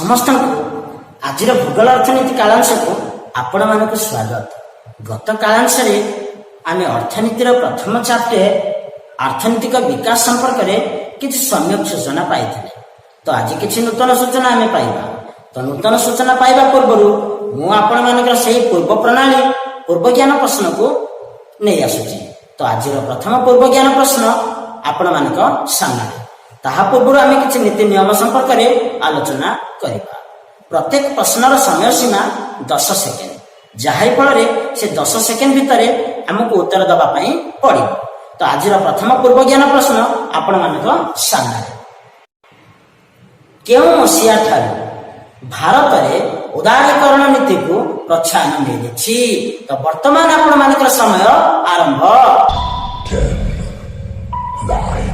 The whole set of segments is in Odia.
ସମସ୍ତଙ୍କୁ ଆଜିର ଭୂଗୋଳ ଅର୍ଥନୀତି କାଳାଂଶକୁ ଆପଣମାନଙ୍କୁ ସ୍ୱାଗତ। ଗତ କାଳାଂଶରେ ଆମେ ଅର୍ଥନୀତିର ପ୍ରଥମ ଚାପ୍ଟର ଅର୍ଥନୈତିକ ବିକାଶ ସମ୍ପର୍କରେ କିଛି ସମ୍ୟକ ସୂଚନା ପାଇଥିଲେ। ତ ଆଜି କିଛି ନୂତନ ସୂଚନା ଆମେ ପାଇବା। ତ ନୂତନ ସୂଚନା ପାଇବା ପୂର୍ବରୁ ମୁଁ ଆପଣମାନଙ୍କର ସେହି ପୂର୍ବ ପ୍ରଣାଳୀ ପୂର୍ବ ଜ୍ଞାନ ପ୍ରଶ୍ନକୁ ନେଇ ଆସୁଛି। ତ ଆଜିର ପ୍ରଥମ ପୂର୍ବ ଜ୍ଞାନ ପ୍ରଶ୍ନ ଆପଣମାନଙ୍କ ସାମ୍ନାରେ। ତାହା ପୂର୍ବରୁ ଆମେ କିଛି ନୀତି ନିୟମ ସମ୍ପର୍କରେ ଆଲୋଚନା କରିବା। ପ୍ରତ୍ୟେକ ପ୍ରଶ୍ନର ସମୟ ସୀମା 10 ସେକେଣ୍ଡ, ଯାହାରି ଫଳରେ ସେ 10 ସେକେଣ୍ଡ ଭିତରେ ଆମକୁ ଉତ୍ତର ଦେବା ପାଇଁ ପଡ଼ିବ। ତ ଆଜିର ପ୍ରଥମ ପୂର୍ବ ଜ୍ଞାନ ପ୍ରଶ୍ନ ଆପଣମାନଙ୍କ ସାମ୍ନାରେ। କେଉଁ ମସିହା ଠାରୁ ଭାରତରେ ଉଦାରୀକରଣ ନୀତିକୁ ପ୍ରୋତ୍ସାହନ ମିଳିଛି? ତ ବର୍ତ୍ତମାନ ଆପଣମାନଙ୍କର ସମୟ ଆରମ୍ଭ। 10, 9,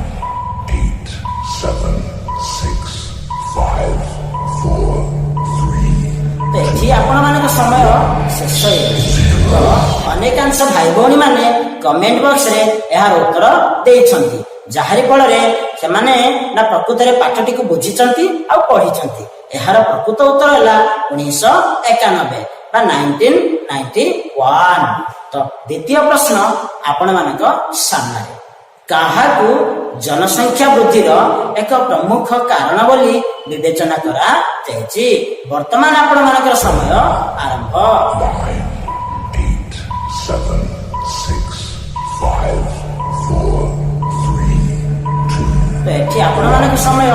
8, 7, 6, 5, 4, 3. ତ ଏଠି ଆପଣମାନଙ୍କ ସମୟ ଶେଷ ହେଇଯାଇଛି। ତ ଅନେକାଂଶ ଭାଇ ଭଉଣୀ ମାନେ କମେଣ୍ଟ ବକ୍ସରେ ଏହାର ଉତ୍ତର ଦେଇଛନ୍ତି, ଯାହାରି ଫଳରେ ସେମାନେ ନା ପ୍ରକୃତରେ ପାଠଟିକୁ ବୁଝିଛନ୍ତି ଆଉ ପଢିଛନ୍ତି। ଏହାର ପ୍ରକୃତ ଉତ୍ତର ହେଲା 1991 ବା 1991। ତ ଦ୍ୱିତୀୟ ପ୍ରଶ୍ନ ଆପଣମାନଙ୍କ ସାମ୍ନାରେ। କାହାକୁ ଜନସଂଖ୍ୟା ବୃଦ୍ଧିର ଏକ ପ୍ରମୁଖ କାରଣ ବୋଲି ବିବେଚନା କରାଯାଇଛି? ବର୍ତ୍ତମାନ ଆପଣମାନଙ୍କର ସମୟ ଆରମ୍ଭ। 9, 8, 7, 6, 5, 4, 3, 2. ତ ଏଠି ଆପଣମାନଙ୍କ ସମୟ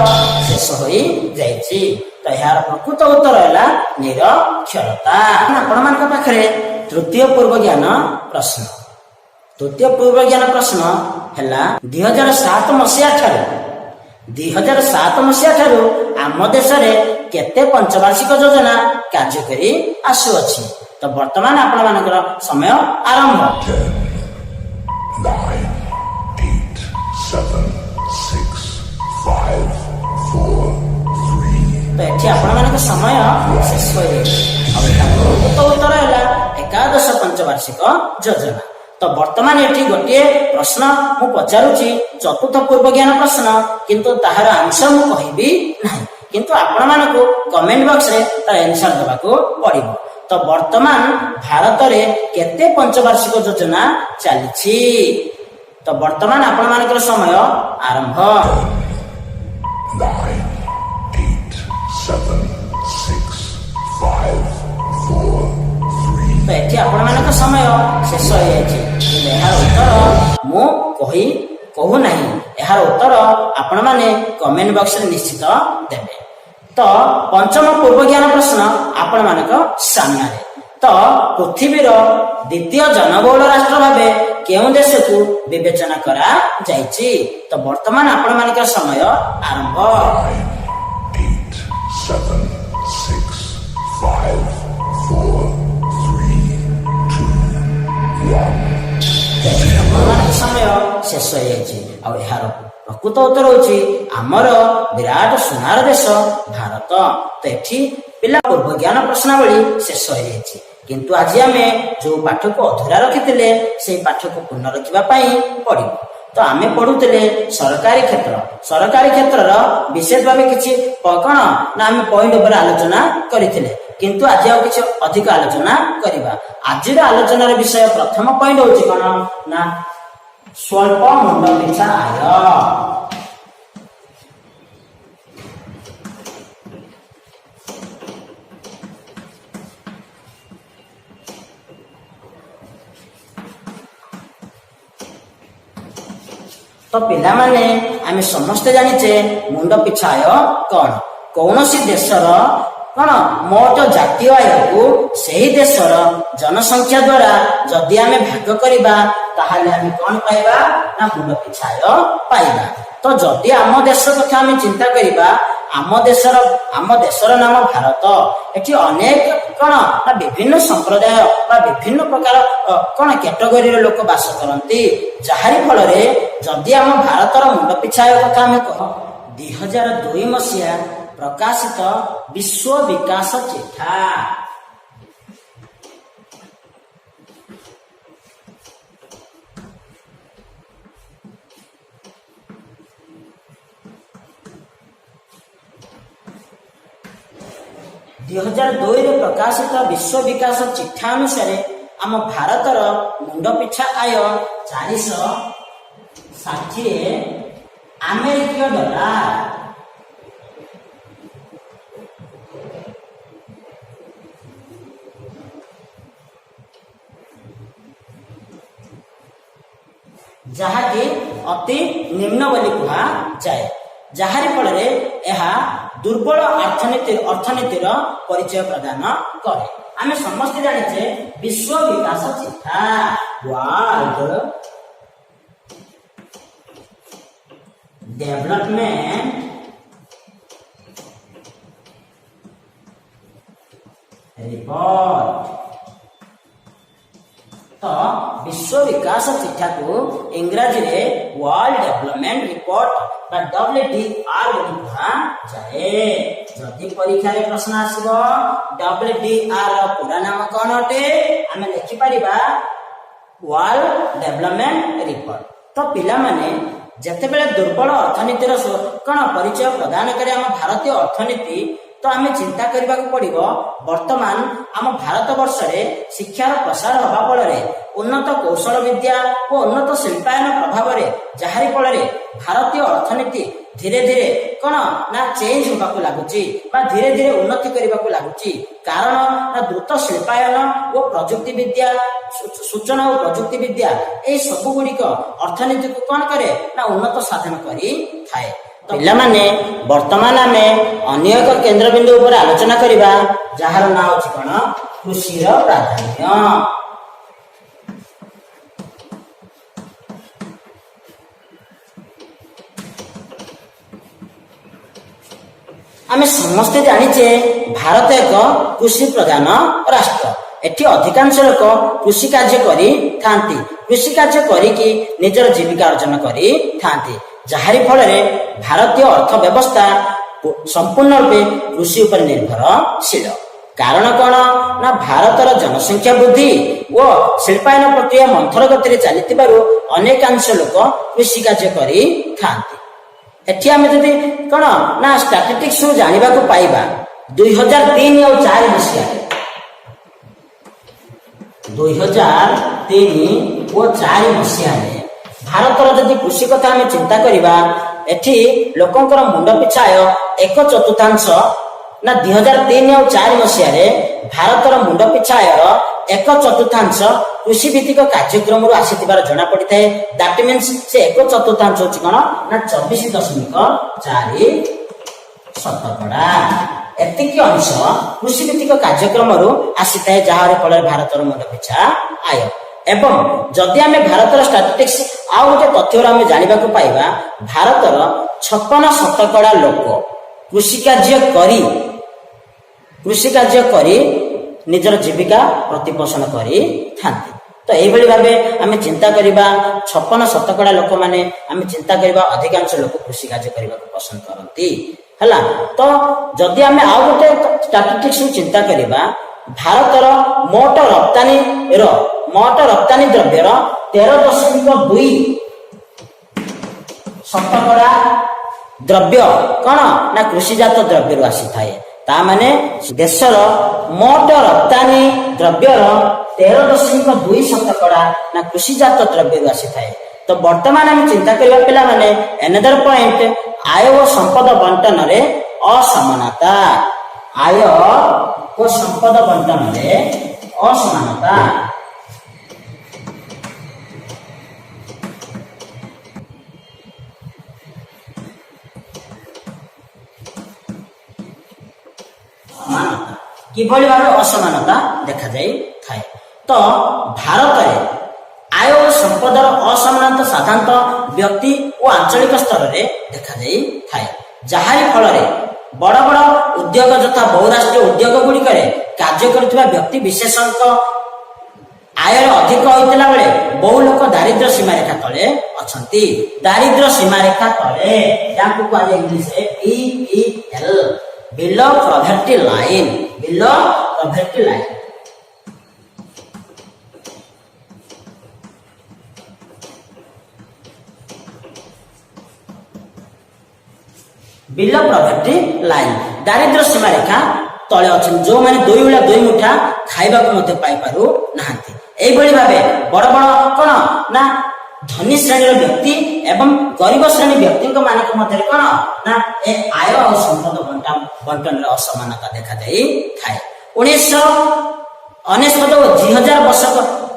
ଶେଷ ହୋଇଯାଇଛି। ତ ଏହାର ପ୍ରକୃତ ଉତ୍ତର ହେଲା ନିରକ୍ଷରତା। ଆପଣମାନଙ୍କ ପାଖରେ ତୃତୀୟ ପୂର୍ବ ଜ୍ଞାନ ପ୍ରଶ୍ନ। ତୃତୀୟ ପୂର୍ବ ଜ୍ଞାନ ପ୍ରଶ୍ନ ହେଲା 2007 ମସିହା ଠାରୁ ଆମ ଦେଶରେ କେତେ ପଞ୍ଚବାର୍ଷିକ ଯୋଜନା କାର୍ଯ୍ୟକାରୀ ଆସୁଅଛି? ତ ବର୍ତ୍ତମାନ ଆପଣମାନଙ୍କର ସମୟ ଆରମ୍ଭ। 10, 9, 8, 7, 6, 5, 4, 3. ତ ଏଠି ଆପଣମାନଙ୍କ ସମୟ ଶେଷ ହୋଇଯାଇଛି। ଆଉ ପ୍ରକୃତ ଉତ୍ତର ହେଲା ଏକାଦଶ ପଞ୍ଚବାର୍ଷିକ ଯୋଜନା। ତ ବର୍ତ୍ତମାନ ଏଠି ଗୋଟିଏ ପ୍ରଶ୍ନ ମୁଁ ପଚାରୁଛି, ଚତୁର୍ଥ ପୂର୍ବ ଜ୍ଞାନ ପ୍ରଶ୍ନ, କିନ୍ତୁ ତାହାର ଆନ୍ସର ମୁଁ କହିବି ନାହିଁ, କିନ୍ତୁ ଆପଣମାନଙ୍କୁ କମେଣ୍ଟ ବକ୍ସରେ ତାର ଆନ୍ସର ଦେବାକୁ ପଡ଼ିବ। ତ ବର୍ତ୍ତମାନ ଭାରତରେ କେତେ ପଞ୍ଚବାର୍ଷିକ ଯୋଜନା ଚାଲିଛି? ତ ବର୍ତ୍ତମାନ ଆପଣମାନଙ୍କର ସମୟ ଆରମ୍ଭ। 9, 8, 7, 6, 5, 4, 3. ତ ଏଠି ଆପଣମାନଙ୍କ ସମୟ ଶେଷ ହୋଇଯାଇଛି। କିନ୍ତୁ ଏହାର ଉତ୍ତର ମୁଁ କହୁନାହିଁ, ଏହାର ଉତ୍ତର ଆପଣମାନେ କମେଣ୍ଟ ବକ୍ସରେ ନିଶ୍ଚିତ ଦେବେ। ତ ପଞ୍ଚମ ପୂର୍ବ ଜ୍ଞାନ ପ୍ରଶ୍ନ ଆପଣମାନଙ୍କ ସାମ୍ନାରେ। ତ ପୃଥିବୀର ଦ୍ୱିତୀୟ ଜନବହୁଳ ରାଷ୍ଟ୍ର ଭାବେ କେଉଁ ଦେଶକୁ ବିବେଚନା କରାଯାଇଛି? ତ ବର୍ତ୍ତମାନ ଆପଣମାନଙ୍କର ସମୟ ଆରମ୍ଭ। 9, 8, 7, 6, 5, 4, 3, 2, 1. ଆପଣମାନଙ୍କ ସମୟ ଶେଷ ହୋଇଯାଇଛି। ଆଉ ଏହାର ପ୍ରକୃତ ଉତ୍ତର ହେଉଛି ଆମର ବିରାଟ ସୁନାର ଦେଶ ଭାରତ। ତ ଏଠି ପିଲା ପୂର୍ବ ଜ୍ଞାନ ପ୍ରଶ୍ନାବଳୀ ଶେଷ ହୋଇଯାଇଛି। କିନ୍ତୁ ଆଜି ଆମେ ଯୋଉ ପାଠକୁ ଅଧୁରା ରଖିଥିଲେ ସେଇ ପାଠକୁ ପୁନଃ ରଖିବା ପାଇଁ ପଡ଼ିବ। ତ ଆମେ ପଢୁଥିଲେ ସରକାରୀ କ୍ଷେତ୍ରର ବିଶେଷ ଭାବେ କିଛି କଣ ନା ଆମେ ପଏଣ୍ଟ ଉପରେ ଆଲୋଚନା କରିଥିଲେ, କିନ୍ତୁ ଆଜି ଆଉ କିଛି ଅଧିକ ଆଲୋଚନା କରିବା। ଆଜିର ଆଲୋଚନାର ବିଷୟ ପ୍ରଥମ ପଏଣ୍ଟ ହଉଛି କଣ ନା ସ୍ୱଳ୍ପ ମୁଣ୍ଡ ପିଛା ଆୟ। ତ ପିଲାମାନେ ଆମେ ସମସ୍ତେ ଜାଣିଛେ ମୁଣ୍ଡ ପିଛା ଆୟ କଣ? କୌଣସି ଦେଶର କଣ ମୋଟ ଜାତୀୟ ଆୟକୁ ସେହି ଦେଶର ଜନସଂଖ୍ୟା ଦ୍ୱାରା ଯଦି ଆମେ ଭାଗ କରିବା ତାହେଲେ ଆମେ କଣ ପାଇବା ନା ମୁଣ୍ଡ ପିଛା ଆୟ ପାଇବା। ତ ଯଦି ଆମ ଦେଶ କଥା ଆମେ ଚିନ୍ତା କରିବା, ଆମ ଦେଶର ନାମ ଭାରତ। ଏଠି ଅନେକ କଣ ନା ବିଭିନ୍ନ ସମ୍ପ୍ରଦାୟ ବା ବିଭିନ୍ନ ପ୍ରକାର କଣ କ୍ୟାଟେଗୋରୀର ଲୋକ ବାସ କରନ୍ତି, ଯାହାରି ଫଳରେ ଯଦି ଆମ ଭାରତର ମୁଣ୍ଡ ପିଛା ଆୟ କଥା ଆମେ 2002 ମସିହା ପ୍ରକାଶିତ ବିଶ୍ୱ ବିକାଶ ଚିଠା। 2002ରେ ପ୍ରକାଶିତ ବିଶ୍ୱ ବିକାଶ ଚିଠା ଅନୁସାରେ ଆମ ଭାରତର ମୁଣ୍ଡ ପିଛା ଆୟ 460 ଆମେରିକୀୟ ଡଲାର। ଯାହାକି ଅତି ନିମ୍ନ ବୋଲି କୁହାଯାଏ, ଯାହାରି ଫଳରେ ଏହା ଦୁର୍ବଳ ଅର୍ଥନୀତିର ପରିଚୟ ପ୍ରଦାନ କରେ। ଆମେ ସମସ୍ତେ ଜାଣିଛେ ବିଶ୍ୱ ବିକାଶ ଚିଠା ୱାର୍ଲଡ ଡେଭଲପମେଣ୍ଟ ରିପୋର୍ଟ। ତ ବିଶ୍ୱ ବିକାଶ ଚିଠାକୁ ଇଂରାଜୀରେ ୱାର୍ଲଡ ଡେଭଲପମେଣ୍ଟ ରିପୋର୍ଟ ବା WDR ବୋଲି କୁହାଯାଏ। ଯଦି ପରୀକ୍ଷାରେ ପ୍ରଶ୍ନ ଆସିବ WDR ର ପୁରା ନାମ କଣ ଅଟେ, ଆମେ ଲେଖିପାରିବା ୱାର୍ଲଡ ଡେଭଲପମେଣ୍ଟ ରିପୋର୍ଟ। ତ ପିଲାମାନେ ଯେତେବେଳେ ଦୁର୍ବଳ ଅର୍ଥନୀତିର କଣ ପରିଚୟ ପ୍ରଦାନ କରେ ଆମ ଭାରତୀୟ ଅର୍ଥନୀତି, ତ ଆମେ ଚିନ୍ତା କରିବାକୁ ପଡିବ ବର୍ତ୍ତମାନ ଆମ ଭାରତ ବର୍ଷରେ ଶିକ୍ଷାର ପ୍ରସାର ହେବା ଫଳରେ ଉନ୍ନତ କୌଶଳ ବିଦ୍ୟା ଓ ଉନ୍ନତ ଶିଳ୍ପାୟନ ପ୍ରଭାବରେ ଯାହାରି ଫଳରେ ଭାରତୀୟ ଅର୍ଥନୀତି ଧୀରେ ଧୀରେ କଣ ନା ଚେଞ୍ଜ ହେବାକୁ ଲାଗୁଛି ବା ଧୀରେ ଧୀରେ ଉନ୍ନତି କରିବାକୁ ଲାଗୁଛି। କାରଣ ନା ଦ୍ରୁତ ଶିଳ୍ପାୟନ ଓ ପ୍ରଯୁକ୍ତି ବିଦ୍ୟା, ସୂଚନା ଓ ପ୍ରଯୁକ୍ତି ବିଦ୍ୟା ଏଇ ସବୁ ଗୁଡିକ ଅର୍ଥନୀତିକୁ କଣ କରେ ନା ଉନ୍ନତ ସାଧନ କରିଥାଏ। ପିଲାମାନେ ବର୍ତ୍ତମାନ ଆମେ ଅନ୍ୟ ଏକ କେନ୍ଦ୍ରବିନ୍ଦୁ ଉପରେ ଆଲୋଚନା କରିବା, ଯାହାର ନାଁ ହେଉଛି କଣ କୃଷିର ପ୍ରାଧାନ୍ୟ। ଆମେ ସମସ୍ତେ ଜାଣିଛେ ଭାରତ ଏକ କୃଷି ପ୍ରଧାନ ରାଷ୍ଟ୍ର। ଏଠି ଅଧିକାଂଶ ଲୋକ କୃଷି କାର୍ଯ୍ୟ କରିଥାନ୍ତି, କୃଷି କାର୍ଯ୍ୟ କରିକି ନିଜର ଜୀବିକା ଅର୍ଜନ କରିଥାନ୍ତି, ଯାହାରି ଫଳରେ ଭାରତୀୟ ଅର୍ଥ ବ୍ୟବସ୍ଥା ସମ୍ପୂର୍ଣ୍ଣ ରୂପେ କୃଷି ଉପରେ ନିର୍ଭରଶୀଳ। କାରଣ କଣ ନା ଭାରତର ଜନସଂଖ୍ୟା ବୃଦ୍ଧି ଓ ଶିଳ୍ପାୟନ ପ୍ରକ୍ରିୟା ମନ୍ଥର ଗତିରେ ଚାଲିଥିବାରୁ ଅନେକାଂଶ ଲୋକ କୃଷି କାର୍ଯ୍ୟ କରିଥାନ୍ତି। ଏଠି ଆମେ ଯଦି କଣ ନା ଷ୍ଟାଟିଷ୍ଟିକ୍ସ ଜାଣିବାକୁ ପାଇବା 2003 ଆଉ 4 ମସିହାରେ 2003 ଓ 4 ମସିହାରେ ଭାରତର ଯଦି କୃଷି କଥା ଆମେ ଚିନ୍ତା କରିବା, ଏଠି ଲୋକଙ୍କର ମୁଣ୍ଡ ପିଛା ଆୟ 1/4 ନା 2003 ଆଉ 4 ମସିହାରେ ଭାରତର ମୁଣ୍ଡ ପିଛା ଆୟର 1/4 କୃଷି ଭିତ୍ତିକ କାର୍ଯ୍ୟକ୍ରମରୁ ଆସିଥିବାର ଜଣା ପଡିଥାଏ। ଦାଟ ମିନ୍ସ ସେ 1/4 ହଉଛି କଣ ନା 24.4%। ଏତିକି ଅଂଶ କୃଷି ଭିତ୍ତିକ କାର୍ଯ୍ୟକ୍ରମରୁ ଆସିଥାଏ, ଯାହାର ଫଳରେ ଭାରତର ମୁଣ୍ଡ ପିଛା ଆୟ। ଏବଂ ଯଦି ଆମେ ଭାରତର ଷ୍ଟାଟିଷ୍ଟିକ୍ସ ଆଉ ଗୋଟେ ତଥ୍ୟରୁ ଆମେ ଜାଣିବାକୁ ପାଇବା, ଭାରତର 56% ଲୋକ କୃଷି କାର୍ଯ୍ୟ କରି ନିଜର ଜୀବିକା ପ୍ରତିପୋଷଣ କରିଥାନ୍ତି। ତ ଏଇଭଳି ଭାବେ ଆମେ ଚିନ୍ତା କରିବା 56% ଲୋକମାନେ ଆମେ ଚିନ୍ତା କରିବା ଅଧିକାଂଶ ଲୋକ କୃଷି କାର୍ଯ୍ୟ କରିବାକୁ ପସନ୍ଦ କରନ୍ତି ହେଲା। ତ ଯଦି ଆମେ ଆଉ ଗୋଟେ ଷ୍ଟାଟିଷ୍ଟିକ୍ସ ଚିନ୍ତା କରିବା, ଭାରତର ମୋଟ ରପ୍ତାନି ଦ୍ରବ୍ୟର 13.2% ଦ୍ରବ୍ୟ କଣ ନା କୃଷିଜାତ ଦ୍ରବ୍ୟରୁ ଆସିଥାଏ। ତା ମାନେ ଦେଶର ମୋଟ ରପ୍ତାନି ଦ୍ରବ୍ୟର 13.2% ନା କୃଷିଜାତ ଦ୍ରବ୍ୟରୁ ଆସିଥାଏ। ତ ବର୍ତ୍ତମାନ ଆମେ ଚିନ୍ତା କରିବା ପିଲାମାନେ ଏନଦର ପଏଣ୍ଟ, ଆୟ ଓ ସମ୍ପଦ ବଣ୍ଟନରେ ଅସମାନତା। ଆୟ ଓ ସମ୍ପଦ ବଣ୍ଟନରେ ଅସମାନତା। କିଭଳି ଭାବେ ଅସମାନତା ଦେଖାଯାଇଥାଏ? ତ ଭାରତରେ ଆୟ ଓ ସମ୍ପଦର ଅସମାନତା ସାଧାରଣତଃ ବ୍ୟକ୍ତି ଓ ଆଞ୍ଚଳିକ ସ୍ତରରେ ଦେଖାଯାଇଥାଏ, ଯାହାରି ଫଳରେ ବଡ ବଡ ଉଦ୍ୟୋଗ ଯଥା ବହୁରାଷ୍ଟ୍ରୀୟ ଉଦ୍ୟୋଗ ଗୁଡିକରେ କାର୍ଯ୍ୟ କରୁଥିବା ବ୍ୟକ୍ତି ବିଶେଷଙ୍କ ଆୟର ଅଧିକ ହୋଇଥିଲା ବେଳେ ବହୁ ଲୋକ ଦାରିଦ୍ର୍ୟ ସୀମାରେଖା ତଳେ ଅଛନ୍ତି। ଦାରିଦ୍ର୍ୟ ସୀମାରେଖା ତଳେ, ଯାହାକୁ କୁହାଯାଏ ଇଂଲିଶରେ BPL, below poverty line. Below poverty line. Below poverty line, ଦାରିଦ୍ର୍ୟ ସୀମାରେଖା ତଳେ ଅଛନ୍ତି, ଯୋଉମାନେ ଦୁଇ ଓଳା ଦୁଇ ମୁଠା ଖାଇବାକୁ ମଧ୍ୟ ପାଇପାରୁ ନାହାନ୍ତି। ଏଇଭଳି ଭାବେ ବଡ ବଡ କଣ ନା ଧନୀ ଶ୍ରେଣୀର ବ୍ୟକ୍ତି ଏବଂ ଗରିବ ଶ୍ରେଣୀ ବ୍ୟକ୍ତିଙ୍କ ମାନଙ୍କ ମଧ୍ୟରେ କଣ ନା ଏ ଆୟ ଆଉ ସମ୍ପଦ ବଣ୍ଟନରେ ଅସମାନତା ଦେଖାଯାଇଥାଏ। 1999 ଓ 2000 ବର୍ଷ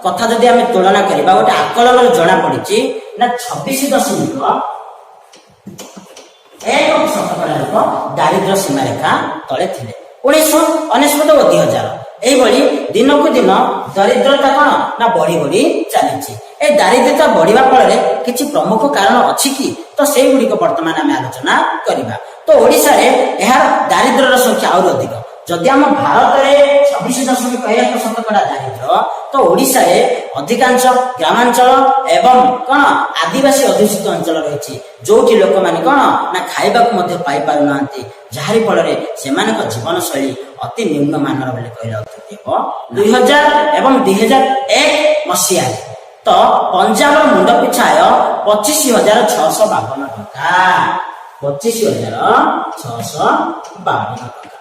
କଥା ଯଦି ଆମେ ତୁଳନା କରିବା, ଗୋଟେ ଆକଳନରୁ ଜଣା ପଡିଛି ନା 26.1% ଲୋକ ଦାରିଦ୍ର୍ୟ ସୀମାରେଖା ତଳେ ଥିଲେ 1999 ଓ 2000। ଏଇଭଳି ଦିନକୁ ଦିନ ଦରିଦ୍ରତା କଣ ନା ବଢି ବଢି ଚାଲିଛି। ଏ ଦାରିଦ୍ରତା ବଢିବା ଫଳରେ କିଛି ପ୍ରମୁଖ କାରଣ ଅଛି କି? ତ ସେଇଗୁଡିକ ବର୍ତ୍ତମାନ ଆମେ ଆଲୋଚନା କରିବା। ତ ଓଡିଶାରେ ଏହାର ଦାରିଦ୍ର୍ୟର ସଂଖ୍ୟା ଆହୁରି ଅଧିକ। ଯଦି ଆମ ଭାରତରେ 26.1% ଦାରିଦ୍ର୍ୟ, ତ ଓଡିଶାରେ ଅଧିକାଂଶ ଗ୍ରାମାଞ୍ଚଳ ଏବଂ କଣ ଆଦିବାସୀ ଅଧ୍ୟୁଷିତ ଅଞ୍ଚଳ ରହିଛି, ଯୋଉଠି ଲୋକମାନେ କଣ ନା ଖାଇବାକୁ ମଧ୍ୟ ପାଇପାରୁନାହାନ୍ତି, ଯାହାରି ଫଳରେ ସେମାନଙ୍କ ଜୀବନଶୈଳୀ ଅତି ନିମ୍ନମାନର ବୋଲି କହିଲେ ଅତ୍ୟୁକ୍ତି ହେବ। 2000 ଏବଂ 2001 ମସିହାରେ ତ ପଞ୍ଜାବର ମୁଣ୍ଡ ପିଛା ଆୟ 25,652 ଟଙ୍କା, 25,652 ଟଙ୍କା।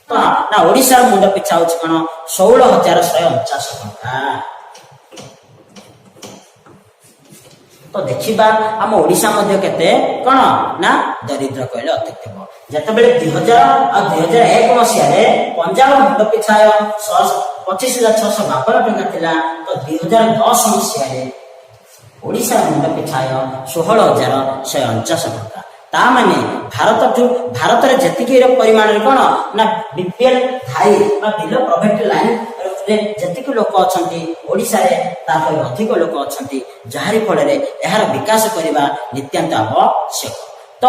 ତ ନା ଓଡିଶାର ମୁଣ୍ଡ ପିଛା ହଉଛି କଣ 16,149 ଟଙ୍କା। ତ ଦେଖିବା ଆମ ଓଡିଶା ମଧ୍ୟ କେତେ କଣ ନା ଦରିଦ୍ର କହିଲେ ଅତ୍ୟୁକ୍ତି ହେବ। ଯେତେବେଳେ 2000 ଆଉ 2001 ମସିହାରେ ପଞ୍ଜାବ ମୁଣ୍ଡ ପିଛା ଆୟ 25,652 ଟଙ୍କା ଥିଲା, ତ 2010 ମସିହାରେ ଓଡିଶାର ମୁଣ୍ଡ ପିଛା ଆୟ 16,149 ଟଙ୍କା। ତା ମାନେ ଭାରତରେ ଯେତିକି ପରିମାଣରେ କଣ ନା ବିପିଏଲ ଥାଇ ବା ବିଲୋ ପଭର୍ଟି ଲାଇନ ଯେତିକି ଲୋକ ଅଛନ୍ତି, ଓଡିଶାରେ ତାପରେ ଅଧିକ ଲୋକ ଅଛନ୍ତି, ଯାହାରି ଫଳରେ ଏହାର ବିକାଶ କରିବା ନିତ୍ୟାନ୍ତ ଆବଶ୍ୟକ। ତ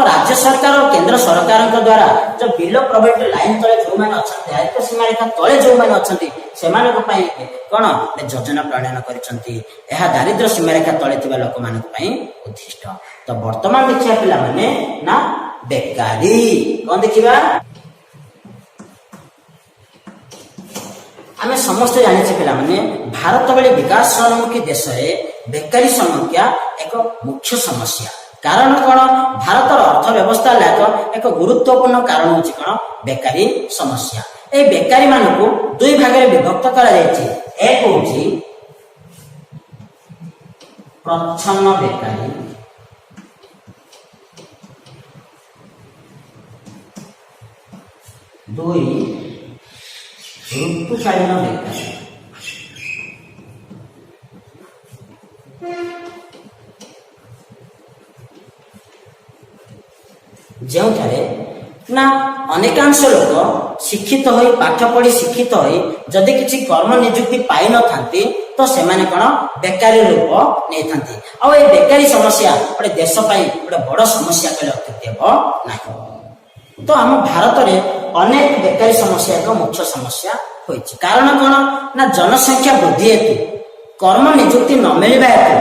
ରାଜ୍ୟ ସରକାର ଓ କେନ୍ଦ୍ର ସରକାରଙ୍କ ଦ୍ଵାରା ଯୋଉ ବିଲୋ ପଭର୍ଟି ଲାଇନ ତଳେ ଯୋଉମାନେ ଅଛନ୍ତି, ଦାରିଦ୍ର୍ୟ ସୀମାରେଖା ତଳେ ଯୋଉମାନେ ଅଛନ୍ତି, ସେମାନଙ୍କ ପାଇଁ କଣ ଯୋଜନା ପ୍ରଣୟନ କରିଛନ୍ତି। ଏହା ଦାରିଦ୍ର୍ୟ ସୀମାରେଖା ତଳେ ଥିବା ଲୋକମାନଙ୍କ ପାଇଁ ଉଦ୍ଦିଷ୍ଟ। ତ ବର୍ତ୍ତମାନ ଦେଖିବା ପିଲାମାନେ ନା ବେକାରୀ କଣ ଦେଖିବା। ଆମେ ସମସ୍ତେ ଜାଣିଛେ ପିଲାମାନେ, ଭାରତ ଭଳି ବିକାଶୋନ୍ମୁଖୀ ଦେଶରେ ବେକାରୀ ସମସ୍ୟା ଏକ ମୁଖ୍ୟ ସମସ୍ୟା। କାରଣ କଣ? ଭାରତର ଅର୍ଥ ବ୍ୟବସ୍ଥା ଏକ ଗୁରୁତ୍ୱପୂର୍ଣ୍ଣ କାରଣ ହଉଛି କଣ ବେକାରୀ ସମସ୍ୟା। এই ବେକାରୀ ମାନଙ୍କୁ ଦୁଇ ଭାଗରେ ବିଭକ୍ତ କରାଯାଇଛି। ଏକ ହଉଛି ପ୍ରଚ୍ଛନ୍ନ ବେକାରୀ, ଦୁଇ ଋତୁକାଳୀନ ବେକାରୀ। ଯେଉଁଠାରେ ନା ଅନେକାଂଶ ଲୋକ ଶିକ୍ଷିତ ହୋଇ ପାଠ ପଢି ଶିକ୍ଷିତ ହୋଇ ଯଦି କିଛି କର୍ମ ନିଯୁକ୍ତି ପାଇନଥାନ୍ତି, ତ ସେମାନେ କଣ ବେକାରୀ ରୂପ ନେଇଥାନ୍ତି। ଆଉ এই ବେକାରୀ ସମସ୍ୟା ଗୋଟେ ଦେଶ ପାଇଁ ଗୋଟେ ବଡ ସମସ୍ୟା କହିଲେ ଅତ୍ୟୁକ୍ତି ହେବ ନାହିଁ। ତ ଆମ ଭାରତରେ ଅନେକ ବେକାରୀ ସମସ୍ୟା ଏକ ମୁଖ୍ୟ ସମସ୍ୟା ହୋଇଛି। କାରଣ କଣ ନା ଜନସଂଖ୍ୟା ବୃଦ୍ଧି ହେତୁ, କର୍ମ ନିଯୁକ୍ତି ନ ମିଳିବା ହେତୁ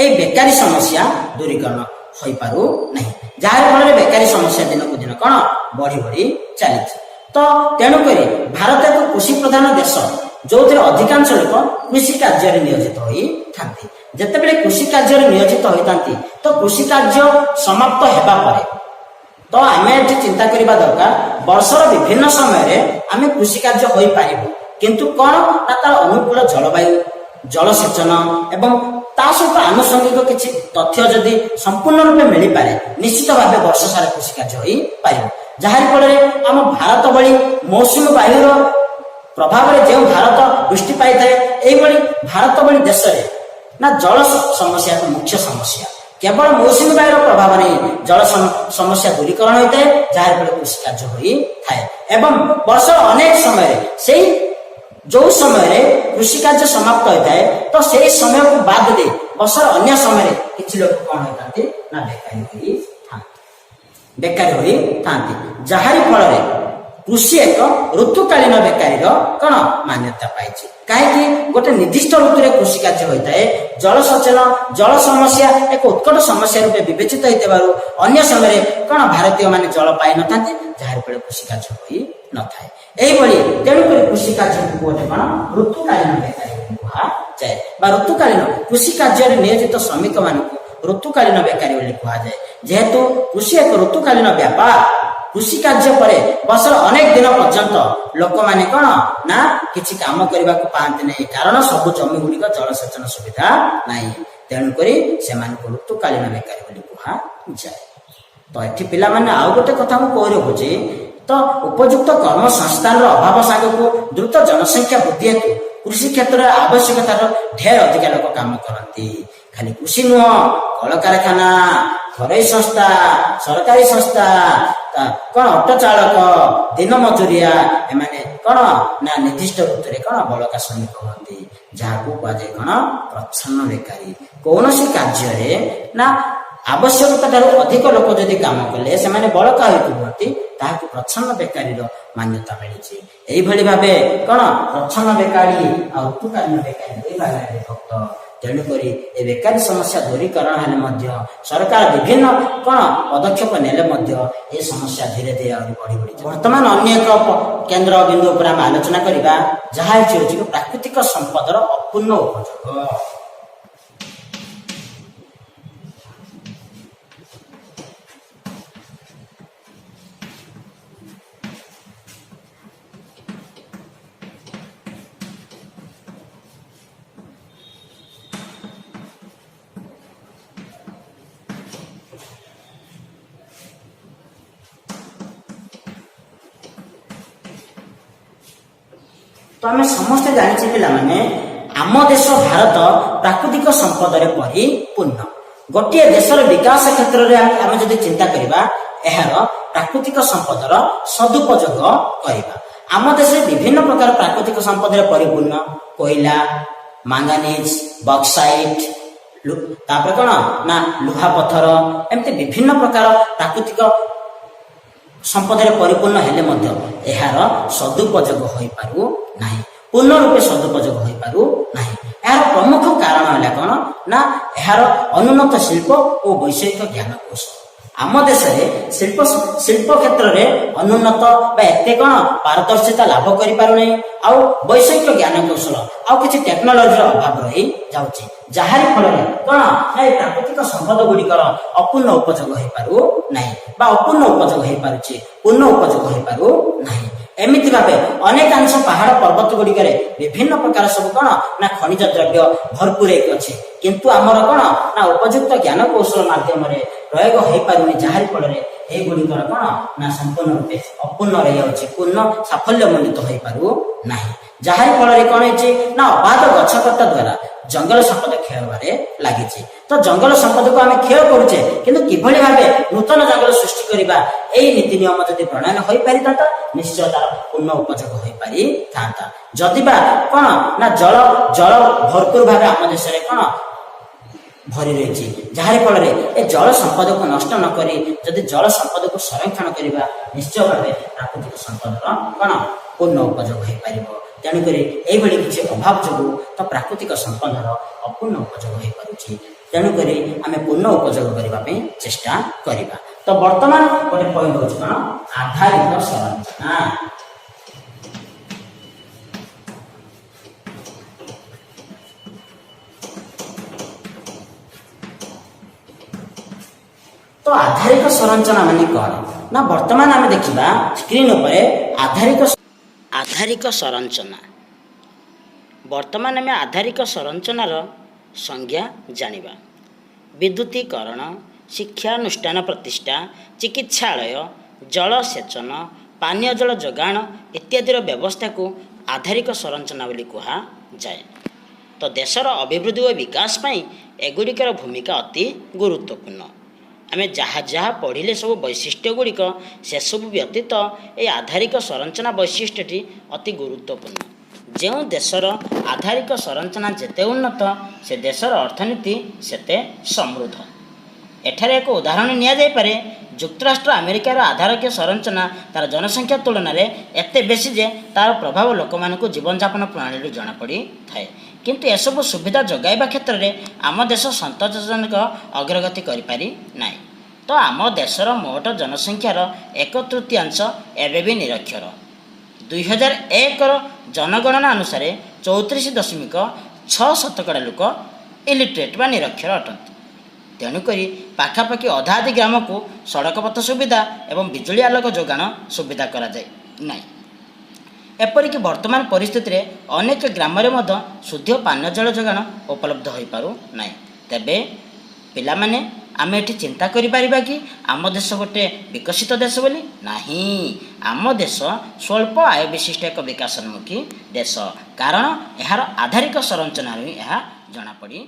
এই ବେକାରୀ ସମସ୍ୟା ଦୂରୀକରଣ ହୋଇପାରୁ ନାହିଁ, ଯାହାର ଫଳରେ ବେକାରୀ ସମସ୍ୟା ଦିନକୁ ଦିନ କଣ ବଢି ବଢି ଚାଲିଛି। ତ ତେଣୁକରି ଭାରତ ଏକ କୃଷି ପ୍ରଧାନ ଦେଶ, ଯୋଉଥିରେ ଅଧିକାଂଶ ଲୋକ କୃଷି କାର୍ଯ୍ୟରେ ନିୟୋଜିତ ହୋଇଥାନ୍ତି। ଯେତେବେଳେ କୃଷି କାର୍ଯ୍ୟରେ ନିୟୋଜିତ ହୋଇଥାନ୍ତି, ତ କୃଷି କାର୍ଯ୍ୟ ସମାପ୍ତ ହେବା ପରେ ତ ଆମେ ଏଠି ଚିନ୍ତା କରିବା ଦରକାର, ବର୍ଷର ବିଭିନ୍ନ ସମୟରେ ଆମେ କୃଷି କାର୍ଯ୍ୟ ହୋଇପାରିବୁ, କିନ୍ତୁ କଣ ନା ତାର ଅନୁକୂଳ ଜଳବାୟୁ, ଜଳସେଚନ ଏବଂ ତା ସହିତ ଆନୁଷଙ୍ଗିକ କିଛି ତଥ୍ୟ ଯଦି ସମ୍ପୂର୍ଣ୍ଣ ରୂପେ ମିଳିପାରେ, ନିଶ୍ଚିତ ଭାବେ ବର୍ଷ ସାରା କୃଷି କାର୍ଯ୍ୟ ହୋଇପାରିବ। ଯାହାରି ଫଳରେ ଆମ ଭାରତ ଭଳି ମୌସୁମୀ ବାୟୁର ପ୍ରଭାବରେ ଯେଉଁ ଭାରତ ବୃଷ୍ଟି ପାଇଥାଏ, ଏଇଭଳି ଭାରତ ଭଳି ଦେଶରେ ନା ଜଳ ସମସ୍ୟା ଏକ ମୁଖ୍ୟ ସମସ୍ୟା। କେବଳ ମୌସୁମୀ ବାୟୁର ପ୍ରଭାବରେ ଜଳ ସମସ୍ୟା ଦୂରୀକରଣ ହୋଇଥାଏ, ଯାହାର ଫଳରେ କୃଷି କାର୍ଯ୍ୟ ହୋଇଥାଏ। ଏବଂ ବର୍ଷର ଅନେକ ସମୟରେ ସେଇ ଯୋଉ ସମୟରେ କୃଷି କାର୍ଯ୍ୟ ସମାପ୍ତ ହୋଇଥାଏ, ତ ସେଇ ସମୟକୁ ବାଦ ଦେଇ ବର୍ଷର ଅନ୍ୟ ସମୟରେ କିଛି ଲୋକ କଣ ହୋଇଥାନ୍ତି ନା ବେକାରୀ ହୋଇଥାନ୍ତି, ଯାହାରି ଫଳରେ କୃଷି ଏକ ଋତୁକାଳୀନ ବେକାରୀର କଣ ମାନ୍ୟତା ପାଇଛି। କାହିଁକି? ଗୋଟେ ନିର୍ଦ୍ଦିଷ୍ଟ ଋତୁରେ କୃଷି କାର୍ଯ୍ୟ ହୋଇଥାଏ, ଜଳସେଚନ ଜଳ ସମସ୍ୟା ଏକ ଉତ୍କଟ ସମସ୍ୟା ରୂପେ ବିବେଚିତ ହୋଇଥିବାରୁ ଅନ୍ୟ ସମୟରେ କଣ ଭାରତୀୟ ମାନେ ଜଳ ପାଇନଥାନ୍ତି, ଯାହାର ଫଳରେ କୃଷି କାର୍ଯ୍ୟ ହୋଇନଥାଏ। এইଭଳି ତେଣୁକରି କୃଷି କାର୍ଯ୍ୟକୁ ଗୋଟେ କଣ ଋତୁକାଳୀନ ବେକାରୀ କୁହାଯାଏ, ବା ଋତୁକାଳୀନ କୃଷି କାର୍ଯ୍ୟରେ ନିୟୋଜିତ ଶ୍ରମିକ ମାନଙ୍କୁ ଋତୁକାଳୀନ ବେକାରୀ ବୋଲି କୁହାଯାଏ। ଯେହେତୁ କୃଷି ଏକ ଋତୁକାଳୀନ ବ୍ୟାପାର, କୃଷି କାର୍ଯ୍ୟ ପରେ ବର୍ଷର ଅନେକ ଦିନ ପର୍ଯ୍ୟନ୍ତ ଲୋକମାନେ କଣ ନା କିଛି କାମ କରିବାକୁ ପାଆନ୍ତି ନାହିଁ, କାରଣ ସବୁ ଜମି ଗୁଡ଼ିକ ଜଳସେଚନ ସୁବିଧା ନାହିଁ। ତେଣୁକରି ସେମାନଙ୍କୁ ଋତୁକାଳୀନ ବେକାରୀ ବୋଲି କୁହାଯାଏ। ତ ଏଠି ପିଲାମାନେ ଆଉ ଗୋଟେ କଥା ମୁଁ କହି ରଖୁଛି, ତ ଉପଯୁକ୍ତ କର୍ମ ସଂସ୍ଥାନର ଅଭାବ ସାଙ୍ଗକୁ ଦ୍ରୁତ ଜନସଂଖ୍ୟା ବୃଦ୍ଧି ହେତୁ କୃଷି କ୍ଷେତ୍ରରେ ଆବଶ୍ୟକତାର ଢେର ଅଧିକା ଲୋକ କାମ କରନ୍ତି। ଖାଲି କୃଷି ନୁହଁ, କଳକାରଖାନା, ଘରୋଇ ସଂସ୍ଥା, ସରକାରୀ ସଂସ୍ଥା, କଣ ଅଟୋ ଚାଳକ, ଦିନ ମଜୁରିଆ, ଏମାନେ କଣ ନା ନିର୍ଦ୍ଦିଷ୍ଟ ଋତୁରେ କଣ ବଳକା ଶ୍ରମିକ ହୁଅନ୍ତି, ଯାହାକୁ କୁହାଯାଏ କଣ ପ୍ରଚ୍ଛନ୍ନ ବେକାରୀ। କୌଣସି କାର୍ଯ୍ୟରେ ନା ଆବଶ୍ୟକତା ଠାରୁ ଅଧିକ ଲୋକ ଯଦି କାମ କଲେ ସେମାନେ ବଳକା ହୋଇକି ହୁଅନ୍ତି, ତାହାକୁ ପ୍ରଚ୍ଛନ୍ନ ବେକାରୀର ମାନ୍ୟତା ମିଳିଛି। ଏଇଭଳି ଭାବେ କଣ ପ୍ରଚ୍ଛନ୍ନ ବେକାରୀ ଆଉ ଋତୁକାଳୀନ ବେକାରୀ ଦୁଇ ଭାଗରେ ବିଭକ୍ତ। ତେଣୁକରି ଏ ବେକାରୀ ସମସ୍ୟା ଦୂରୀକରଣ ହେଲେ ମଧ୍ୟ ସରକାର ବିଭିନ୍ନ କଣ ପଦକ୍ଷେପ ନେଲେ ମଧ୍ୟ ଏ ସମସ୍ୟା ଧୀରେ ଧୀରେ ଆହୁରି ବଢି ବଢି। ବର୍ତ୍ତମାନ ଅନ୍ୟ ଏକ କେନ୍ଦ୍ର ବିନ୍ଦୁ ଉପରେ ଆମେ ଆଲୋଚନା କରିବା, ଯାହା ହେଉଛି ପ୍ରାକୃତିକ ସମ୍ପଦର ଅପୂର୍ଣ୍ଣ ଉପଯୋଗ। ତ ଆମେ ସମସ୍ତେ ଜାଣିଛେ ପିଲାମାନେ, ଆମ ଦେଶ ଭାରତ ପ୍ରାକୃତିକ ସମ୍ପଦରେ ପରିପୂର୍ଣ୍ଣ। ଗୋଟିଏ ଦେଶର ବିକାଶ କ୍ଷେତ୍ରରେ ଆମେ ଯଦି ଚିନ୍ତା କରିବା, ଏହାର ପ୍ରାକୃତିକ ସମ୍ପଦର ସଦୁପଯୋଗ କରିବା। ଆମ ଦେଶରେ ବିଭିନ୍ନ ପ୍ରକାର ପ୍ରାକୃତିକ ସମ୍ପଦରେ ପରିପୂର୍ଣ୍ଣ। କୋଇଲା, ମାଙ୍ଗାନିଜ, ବକ୍ସାଇଟ, ତାପରେ କଣ ନା ଲୁହା ପଥର, ଏମିତି ବିଭିନ୍ନ ପ୍ରକାର ପ୍ରାକୃତିକ ସମ୍ପଦରେ ପରିପୂର୍ଣ୍ଣ ହେଲେ ମଧ୍ୟ ଏହାର ସଦୁପଯୋଗ ହୋଇପାରୁ ନାହିଁ, ପୂର୍ଣ୍ଣ ରୂପେ ସଦୁପଯୋଗ ହୋଇପାରୁ ନାହିଁ। ଏହାର ପ୍ରମୁଖ କାରଣ ହେଲା କଣ ନା ଏହାର ଅନୁନ୍ନତ ଶିଳ୍ପ ଓ ବୈଷୟିକ ଜ୍ଞାନ କୌଶଳ। ଆମ ଦେଶରେ ଶିଳ୍ପ କ୍ଷେତ୍ରରେ ଅନୁନ୍ନତ ବା ଏତେ କଣ ପାରଦର୍ଶିତା ଲାଭ କରିପାରୁନାହିଁ, ଆଉ ବୈଷୟିକ ଜ୍ଞାନ କୌଶଳ ଆଉ କିଛି ଟେକ୍ନୋଲୋଜିର ଅଭାବ ରହି ଯାଉଛି, ଯାହାରି ଫଳରେ କଣ ଏ ପ୍ରାକୃତିକ ସମ୍ପଦ ଗୁଡ଼ିକର ଅପୂର୍ଣ୍ଣ ଉପଯୋଗ ହେଇପାରୁ ନାହିଁ ବା ଅପୂର୍ଣ୍ଣ ଉପଯୋଗ ହେଇପାରୁଛି, ପୂର୍ଣ୍ଣ ଉପଯୋଗ ହେଇପାରୁ ନାହିଁ। ଏମିତି ଭାବେ ଅନେକାଂଶ ପାହାଡ ପର୍ବତ ଗୁଡ଼ିକରେ ବିଭିନ୍ନ ପ୍ରକାର ସବୁ କଣ ନା ଖଣିଜ ଦ୍ରବ୍ୟ ଭରପୁର ହେଇକି ଅଛି, କିନ୍ତୁ ଆମର କଣ ନା ଉପଯୁକ୍ତ ଜ୍ଞାନ କୌଶଳ ମାଧ୍ୟମରେ ପ୍ରୟୋଗ ହେଇପାରୁନି, ଯାହାରି ଫଳରେ ଏଇଗୁଡ଼ିକର କଣ ନା ସମ୍ପୂର୍ଣ୍ଣ ରୂପେ ଅପୂର୍ଣ୍ଣ ରହିଯାଉଛି, ପୂର୍ଣ୍ଣ ସାଫଲ୍ୟ ମଣ୍ଡିତ ହୋଇପାରୁ ନାହିଁ। ଯାହାରି ଫଳରେ କଣ ହେଇଛି ନା ଅବାଧ ଗଛ କଟା ଦ୍ଵାରା ଜଙ୍ଗଲ ସମ୍ପଦ କ୍ଷୟ ହେବାରେ ଲାଗିଛି। ତ ଜଙ୍ଗଲ ସମ୍ପଦକୁ ଆମେ କ୍ଷୟ କରୁଛେ, କିନ୍ତୁ କିଭଳି ଭାବେ ନୂତନ ଜଙ୍ଗଲ ସୃଷ୍ଟି କରିବା, ଏଇ ନୀତି ନିୟମ ଯଦି ପ୍ରଣୟନ ହୋଇପାରିଥାନ୍ତା, ନିଶ୍ଚୟ ତାର ପୂର୍ଣ୍ଣ ଉପଯୋଗ ହୋଇପାରିଥାନ୍ତା। ଯଦି ବା କଣ ନା ଜଳ ଭରପୁର ଭାବେ ଆମ ଦେଶରେ କଣ ଭରି ରହିଛି, ଯାହାରି ଫଳରେ ଏ ଜଳ ସମ୍ପଦକୁ ନଷ୍ଟ ନ କରି ଯଦି ଜଳ ସମ୍ପଦକୁ ସଂରକ୍ଷଣ କରିବା, ନିଶ୍ଚୟ ଭାବେ ପ୍ରାକୃତିକ ସମ୍ପଦର କଣ ପୂର୍ଣ୍ଣ ଉପଯୋଗ ହେଇପାରିବ। ତେଣୁକରି ଏଇଭଳି କିଛି ଅଭାବ ଯୋଗୁଁ ତ ପ୍ରାକୃତିକ ସମ୍ପଦର ଅପୂର୍ଣ୍ଣ ଉପଯୋଗ ହେଇପାରୁଛି। ତେଣୁକରି ଆମେ ପୂର୍ଣ୍ଣ ଉପଯୋଗ କରିବା ପାଇଁ ଚେଷ୍ଟା କରିବା। ତ ବର୍ତ୍ତମାନ ଗୋଟେ ପଏଣ୍ଟ ହଉଛି କଣ ଆଧାରିତ ସଂରଚନା। ତ ଆଧାରିକ ସଂରଚନା ମାନେ କଣ ନା ବର୍ତ୍ତମାନ ଆମେ ଦେଖିବା ସ୍କ୍ରିନ୍ ଉପରେ ଆଧାରିକ ସଂରଚନା। ବର୍ତ୍ତମାନ ଆମେ ଆଧାରିକ ସଂରଚନାର ସଂଜ୍ଞା ଜାଣିବା। ବିଦ୍ୟୁତୀକରଣ, ଶିକ୍ଷାନୁଷ୍ଠାନ ପ୍ରତିଷ୍ଠା, ଚିକିତ୍ସାଳୟ, ଜଳସେଚନ, ପାନୀୟ ଜଳ ଯୋଗାଣ ଇତ୍ୟାଦିର ବ୍ୟବସ୍ଥାକୁ ଆଧାରିକ ସଂରଚନା ବୋଲି କୁହାଯାଏ। ତ ଦେଶର ଅଭିବୃଦ୍ଧି ଓ ବିକାଶ ପାଇଁ ଏଗୁଡ଼ିକର ଭୂମିକା ଅତି ଗୁରୁତ୍ୱପୂର୍ଣ୍ଣ। ଆମେ ଯାହା ଯାହା ପଢ଼ିଲେ ସବୁ ବୈଶିଷ୍ଟ୍ୟ ଗୁଡ଼ିକ, ସେସବୁ ବ୍ୟତୀତ ଏହି ଆଧାରିକ ସଂରଚନା ବୈଶିଷ୍ଟ୍ୟଟି ଅତି ଗୁରୁତ୍ୱପୂର୍ଣ୍ଣ। ଯେଉଁ ଦେଶର ଆଧାରିକ ସଂରଚନା ଯେତେ ଉନ୍ନତ, ସେ ଦେଶର ଅର୍ଥନୀତି ସେତେ ସମୃଦ୍ଧ। ଏଠାରେ ଏକ ଉଦାହରଣ ନିଆଯାଇପାରେ। ଯୁକ୍ତରାଷ୍ଟ୍ର ଆମେରିକାର ଆଧାରିକ ସଂରଚନା ତାର ଜନସଂଖ୍ୟା ତୁଳନାରେ ଏତେ ବେଶୀ ଯେ ତାର ପ୍ରଭାବ ଲୋକମାନଙ୍କୁ ଜୀବନଯାପନ ପ୍ରଣାଳୀରୁ ଜଣାପଡ଼ିଥାଏ। କିନ୍ତୁ ଏସବୁ ସୁବିଧା ଯୋଗାଇବା କ୍ଷେତ୍ରରେ ଆମ ଦେଶ ସନ୍ତୋଷଜନକ ଅଗ୍ରଗତି କରିପାରି ନାହିଁ। ତ ଆମ ଦେଶର ମୋଟ ଜନସଂଖ୍ୟାର 1/3 ଏବେ ବି ନିରକ୍ଷର। 2001ର ଜନଗଣନା ଅନୁସାରେ 34.6% ଲୋକ ଇଲିଟରେଟ୍ ବା ନିରକ୍ଷର ଅଟନ୍ତି। ତେଣୁକରି ପାଖାପାଖି ଅଧାଅଧି ଗ୍ରାମକୁ ସଡ଼କ ପଥ ସୁବିଧା ଏବଂ ବିଜୁଳି ଆଲୋକ ଯୋଗାଣ ସୁବିଧା କରାଯାଏ ନାହିଁ। ଏପରିକି ବର୍ତ୍ତମାନ ପରିସ୍ଥିତିରେ ଅନେକ ଗ୍ରାମରେ ମଧ୍ୟ ଶୁଦ୍ଧ ପାନୀୟ ଜଳ ଯୋଗାଣ ଉପଲବ୍ଧ ହୋଇପାରୁନାହିଁ। ତେବେ ପିଲାମାନେ ଆମେ ଏଠି ଚିନ୍ତା କରିପାରିବା କି ଆମ ଦେଶ ଗୋଟେ ବିକଶିତ ଦେଶ ବୋଲି? ନାହିଁ, ଆମ ଦେଶ ସ୍ୱଳ୍ପ ଆୟ ବିଶିଷ୍ଟ ଏକ ବିକାଶୋନ୍ମୁଖୀ ଦେଶ। କାରଣ ଏହାର ଆଧାରିକ ସଂରଚନାରୁ ହିଁ ଏହା ଜଣାପଡ଼ି